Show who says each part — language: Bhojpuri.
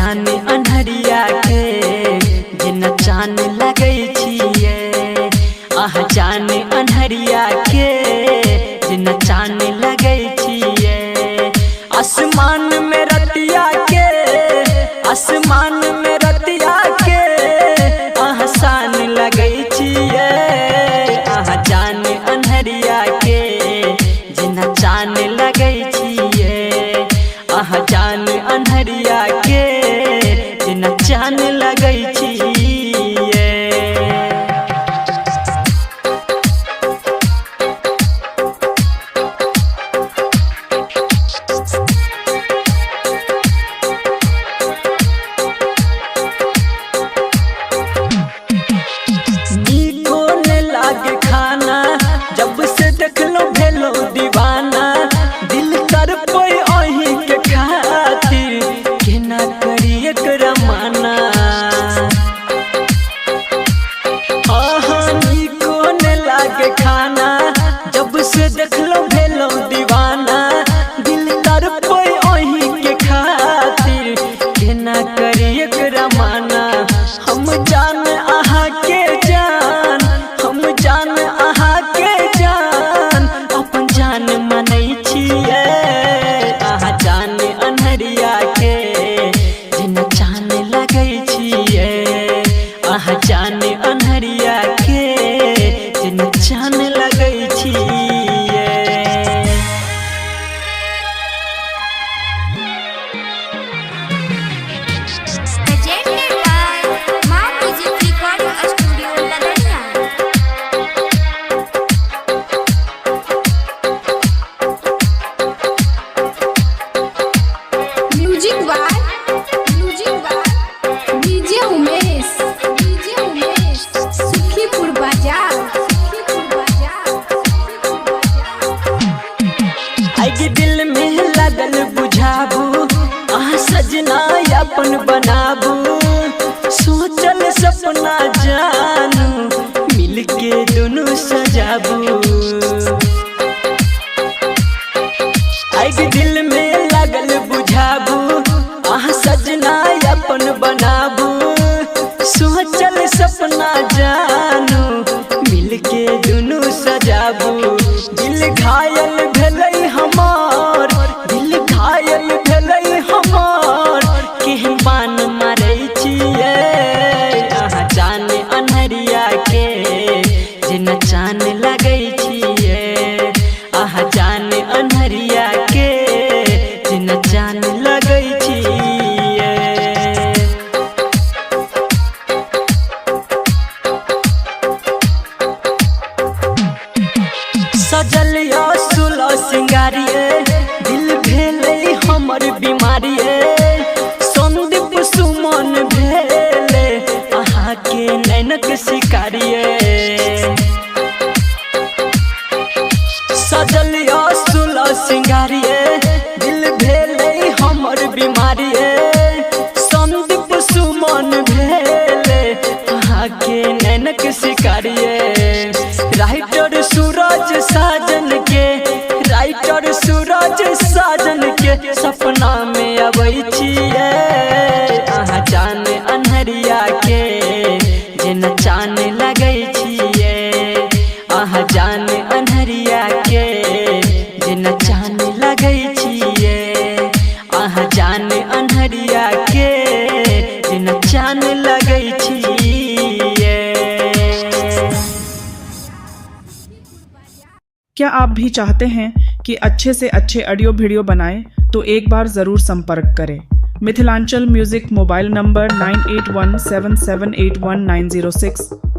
Speaker 1: जान अन्हरिया के जेना चान लगै छियै। जान अन्हरिया के जेना चान लगै छियै। आसमान में रतिया के, आसमान में रतिया के शान लगै छियै। जान अन्हरिया के जेना चान लगै छियै। जान अन्हरिया के जेना चान लगै छियै। नीको ने लागे खाना जब से देखलो भेलो दीवाना। दिल कर कोई अही के खातिर केना करी एकरा माना। नीको ने लागे खाना जब से देखलो भेलो दीवाना। दिल कर कोई अही के खातिर केना करी एकरा माना। हम जान आहा के जान, हम जान आहा के जान अपन जान मानै छियै। जान अन्हरिया के जेना चान लगै छियै। जान अन्हरिया के जेना चान लगै छियै।
Speaker 2: Presented by Ma Music Recording Studio, Ladania. Music by DJ Umesh, Sukhipur Bazaar.
Speaker 1: आगे दिल में लगल बुझाबू सजना अपन बनाबू। सोचल सपना जानू मिलके दोनों सजाबू। आगे दिल में लगल बुझाबू सजना अपन बनाबू। सोचल सपना जानू मिलके दोनों सजाबू। दिल घायल भेलै हमार, दिल घायल भेलै हमार केहन बान मारै छियै। जान अन्हरिया के जेना चान लगै छियै। जान अन्हरिया के जेना चान लगै छियै। सजल सुलह सिंगारिए दिल भेलै हमर बीमारिए। संदीप सुमन भेले अहाँ के नैनक शिकारिए। सजल सुलह सिंगारिए दिल भेलै हमर बीमारिए। संदीप सुमन भेले अहाँ के नैनक शिकारिए। राइटर सूरज साजन के, राइटर सूरज साजन के सपना में अबै छियै। जान अन्हरिया के जेना चान लगै छियै। जान अन्हरिया के जेना चान लगै छियै। जान अन्हरिया के जेना चान लगै छियै।
Speaker 3: क्या आप भी चाहते हैं कि अच्छे से अच्छे ऑडियो वीडियो बनाएं तो एक बार ज़रूर संपर्क करें। Mithilanchal music mobile number 9817781906।